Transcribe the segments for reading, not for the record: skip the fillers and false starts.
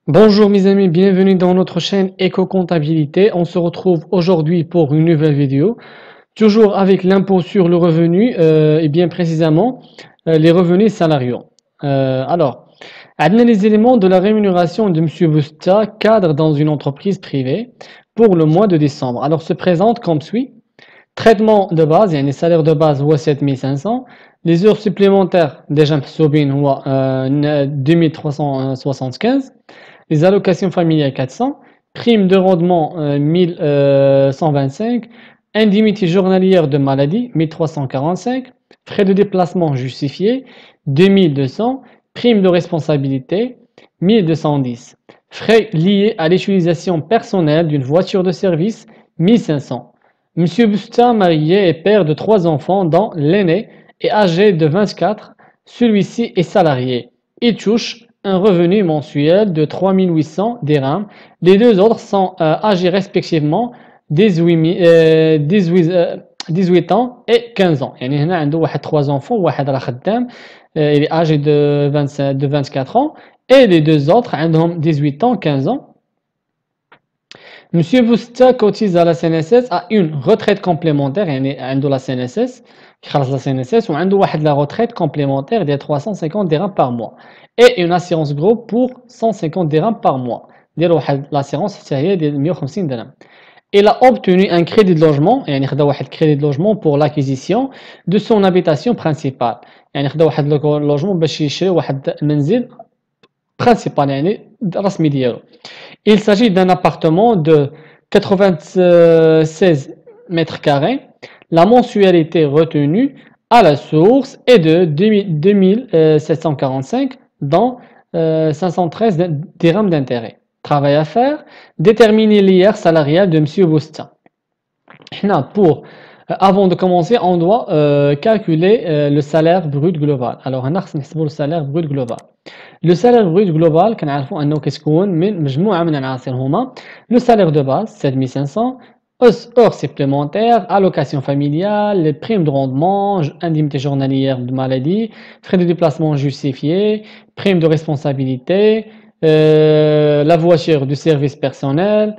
Bonjour mes amis, bienvenue dans notre chaîne Éco-Comptabilité. On se retrouve aujourd'hui pour une nouvelle vidéo, toujours avec l'impôt sur le revenu et bien précisément les revenus salariaux. Alors, عندنا les éléments de la rémunération de Monsieur Busta, cadre dans une entreprise privée, pour le mois de décembre. Alors, se présente comme suit. Traitement de base, يعني salaire de base هو 7500. Les heures supplémentaires déjà محسوبين هو 2375. Les allocations familiales 400, prime de rendement 1125, indemnité journalière de maladie 1345, frais de déplacement justifiés 2200, prime de responsabilité 1210, frais liés à l'utilisation personnelle d'une voiture de service 1500. Monsieur Busta, marié et père de 3 enfants dont l'aîné est âgé de 24, celui-ci est salarié. Il touche un revenu mensuel de 3800 dirhams. Les deux autres sont âgés respectivement 18 ans et 15 ans. يعني هنا عنده واحد 3 enfants, واحد راه خدام, il est âgé de 24 ans et les deux autres عندهم 18 ans, 15 ans. Monsieur Busta cotise à la CNSS à une retraite complémentaire, يعني عنده la CNSS, خلص la CNSS وعنده واحد la retraite complémentaire de 350 dirhams par mois et une assurance groupe pour 150 dirhams par mois. دير واحد l'assurance حتى هي ديال 150 درهم. Il a obtenu un crédit de logement, يعني خدا واحد crédit de logement pour l'acquisition de son habitation principale. يعني خدا واحد logement باش يشري واحد المنزل principal, يعني رسمي ديالو. Il s'agit d'un appartement de 96 mètres carrés. La mensualité retenue à la source est de 2745, dont 513 dirhams d'intérêt. Travail à faire, déterminer l'IR salarial de M. Busta. Avant de commencer, on doit calculer le salaire brut global. Alors, on a le salaire brut global. Le salaire brut global, كنعرفوا انه كتكون من مجموعه من العناصر هما le salaire de base 7500, heures supplémentaires, allocation familiale, les primes de rendement, indemnité journalière de maladie, frais de déplacement justifiés, primes de responsabilité, la voiture du service personnel.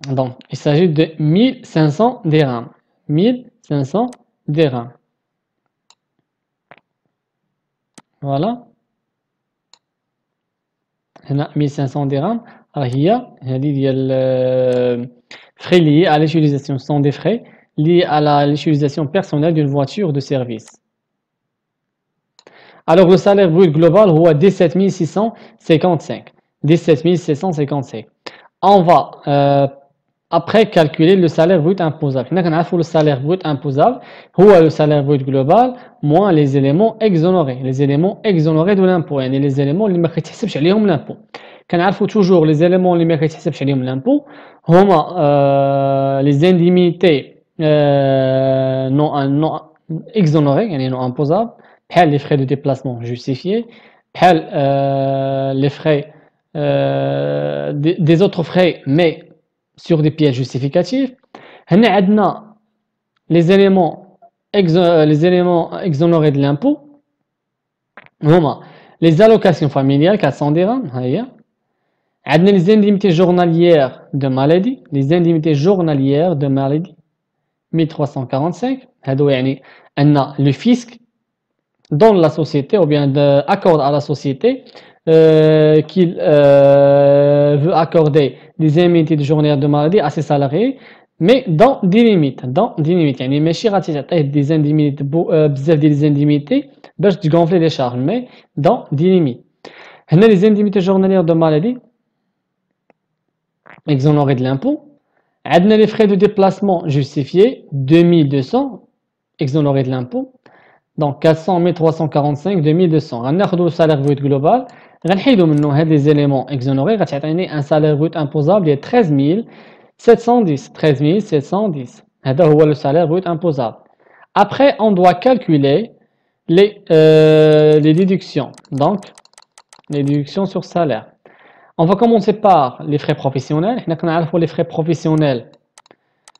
Donc, il s'agit de 1500 dirhams. 1500 dirhams. Voilà. هنا 1500 dirhams. هي هذه ديال frais liés à l'utilisation, sont des frais liés à l'utilisation personnelle d'une voiture de service. Alors le salaire brut global هو 17655. 17655. On va après calculer le salaire brut imposable. حنا كنعرفوا le salaire brut imposable هو le salaire brut global moins les éléments exonérés. Les éléments exonérés de l'impôt, يعني les éléments اللي ما كيتحسبش عليهم l'impôt. كنعرفوا toujours les éléments اللي ما كيتحسبش عليهم l'impôt هما les indemnités non exonérées, يعني non imposables, بحال les frais de déplacement justifiés, بحال les frais des autres frais mais sur des pièces justificatives. هنا عندنا les éléments exonérés de l'impôt هما les allocations familiales 400 dirhams, هي عندنا les indemnités journalières de maladie, les indemnités journalières de maladie 1345. هادو يعني أن le fisc donne la société ou bien accorde à la société qu'il veut accorder des indemnités journalières de maladie à ses salariés, mais dans des limites. يعني ماشي غادي تعطيه des indemnités بزاف ديال les indemnités باش تغونفلي les charges, mais dans des limites. هنا les indemnités journalières de maladie exonérées de l'impôt. عندنا les frais de déplacement justifiés 2200 exonérés de l'impôt. Donc 400, 1345, 2200. غناخذوا le salaire brut global, غنحيدوا منه هاد les éléments exonérés, غتعطيني un salaire brut imposable ديال 13710. 13710. هذا هو le salaire brut imposable. Après, on doit calculer les déductions. Donc, les déductions sur salaire. On va commencer par les frais professionnels. حنا كنعرفوا les frais professionnels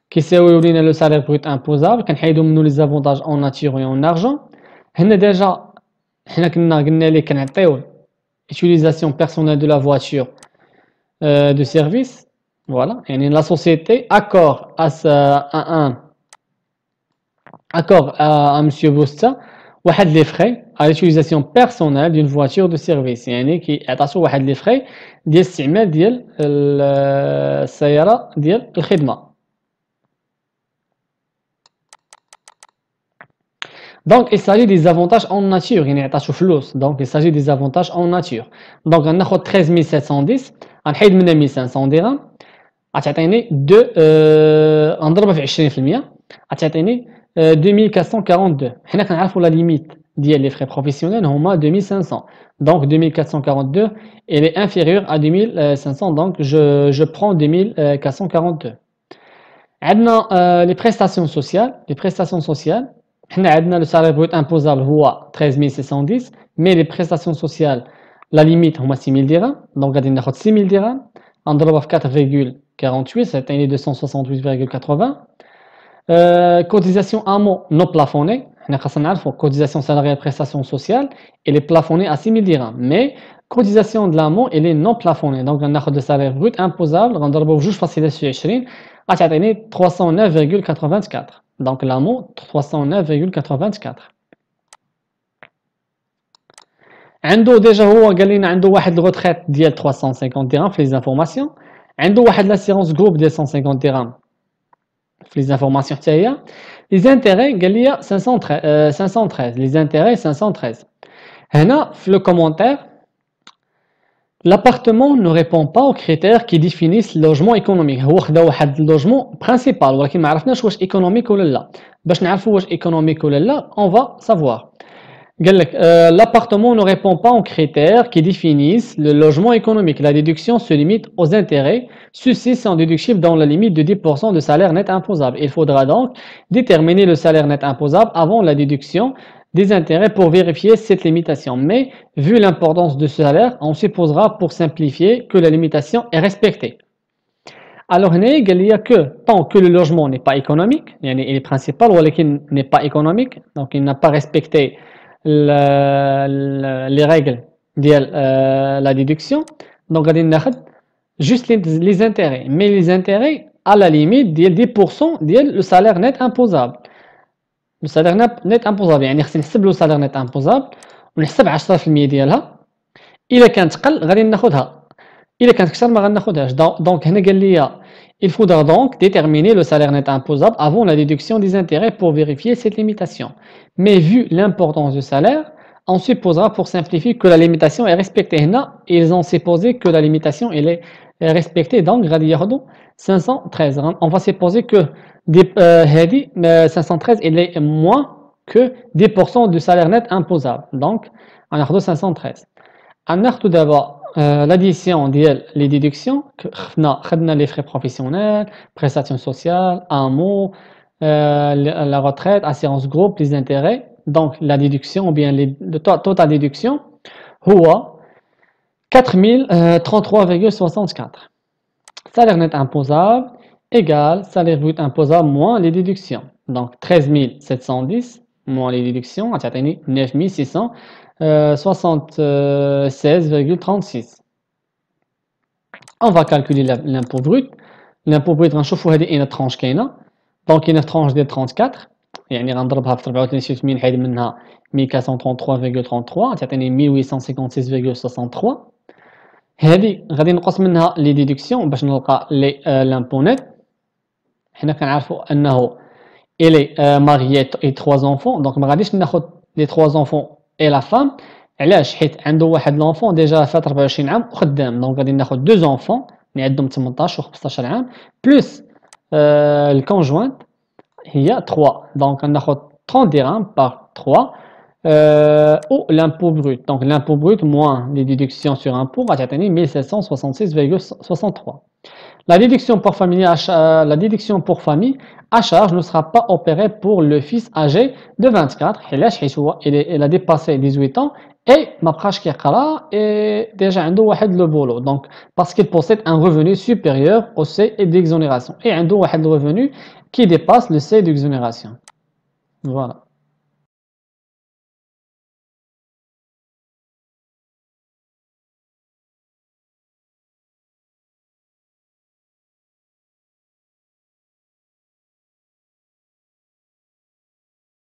كيساويو لينا le salaire brut imposable, كنحيدوا منه les avantages en nature et en argent. هنا déjà حنا قلنا ليه كنعطيو utilisation personnelle de la voiture de service. Voilà. Et la société accorde à M. Bousta les frais à l'utilisation personnelle d'une voiture de service. يعني كيعطاتو واحد les frais ديال الاستعمال ديال السيارة ديال الخدمة. Donc il s'agit des avantages en nature. يعني يعطاتو فلوس. Donc il s'agit des avantages en nature. Donc غناخد 13710 غنحيد منها 1500 درهم غتعطيني غنضربها في 20% غتعطيني 2442. حنا كنعرفوا لا ليميت ديال لي frais professionnels هما 2500. Donc 2442 elle est inférieure à 2500, donc je prends 2442. عندنا les prestations sociales. Les prestations sociales حنا عندنا le salaire brut imposable هو 13610 mais les prestations sociales la limite هما 6000 درهم. donc غادي ناخذ 6000 درهم نضربها في 4,48 c'est 268,80. Cotisation amont non plafonnée. حنا خاصنا نعرفوا cotisation salariale prestation sociale elle est plafonnée à 6000 dirhams mais cotisation de l'amont elle est non plafonnée. donc غناخذ le salaire brut imposable غنضربوه في 2.20 غتعطيني 309,84. donc l'amont 309,84. عنده ديجا هو قال لنا عنده واحد الغوتريت ديال 350 درهم في لي زانفورماسيون. عنده واحد لاسيرونس جروب ديال 150 درهم في لي زانفورماسيون حتى هي. لي زانتيري قال لي 513 لي زانتيري 513. هنا في لو كومونتير l'appartement ne répond pas aux critères qui définissent le logement économique. هو خدا واحد اللوجمون برينسيبال ولكن ما عرفناش واش ايكونوميك ولا لا. باش نعرفوا واش ايكونوميك ولا لا on va savoir. قال لك l'appartement ne répond pas aux critères qui définissent le logement économique. La déduction se limite aux intérêts. Ceux-ci sont déductibles dans la limite de 10% de salaire net imposable. Il faudra donc déterminer le salaire net imposable avant la déduction des intérêts pour vérifier cette limitation. Mais vu l'importance de ce salaire, on supposera pour simplifier que la limitation est respectée. Alors, il y a que tant que le logement n'est pas économique, il est principal, ou qu'il n'est pas économique, donc il n'a pas respecté les règles de la déduction, donc on a juste les intérêts. Mais les intérêts, à la limite, 10% du salaire net imposable. Le salaire net imposable, يعني خصنا نحسب له salaire net imposable ونحسب 10% ديالها. إلا كانت قل غادي ناخذها، إلا كانت أكثر ما غناخذهاش. donc هنا قال لي il faudra donc déterminer le salaire net imposable avant la déduction des intérêts pour vérifier cette limitation. Mais vu l'importance du salaire, on supposera pour simplifier que la limitation est respectée. هنا ils ont supposé que la limitation elle est respectée, donc غادي ياخذوا 513. On va supposer que هذه 513 elle est moins que 10% du salaire net imposable. donc on a 513. On a tout d'abord l'addition des déductions. خدنا les frais professionnels, prestations sociales, amont, la retraite, assurance groupe, les intérêts. donc la déduction ou bien le total déduction هو 4033,64. salaire net imposable égale salaire brut imposable moins les déductions. donc 13710 moins les déductions à 9676,36. on va calculer l'impôt brut. l'impôt brut غنشوفوا هذه اين tranche كاينه. donc اين tranche ديال 34 يعني غنضربها في 34 نحيد منها 1433,33 تعطيني 1856,63. هذه غادي نقص منها لي ديدكسيون باش نلقى لي لامبو نيت. حنا كنعرفوا انه الي ماريي اي 3 enfants. donc ما غاديش ناخذ لي 3 enfants اي لا فام. علاش؟ حيت عنده واحد لونفون ديجا فات 24 عام وخدام. donc غادي ناخذ 2 enfants اللي عندهم 18 و 15 عام بلس الكونجوانت هي 3. donc غناخذ 30 dirhams par 3 ou l'impôt brut. donc l'impôt brut moins les déductions sur impôt va t'atteindre 1766,63. La déduction pour famille à charge ne sera pas opérée pour le fils âgé de 24. il a dépassé 18 ans et ma baqaش كيقرا et déjà عنده واحد le boulot. donc parce qu'il possède un revenu supérieur au seuil d'exonération et عنده واحد le revenu qui dépasse le seuil d'exonération. voilà.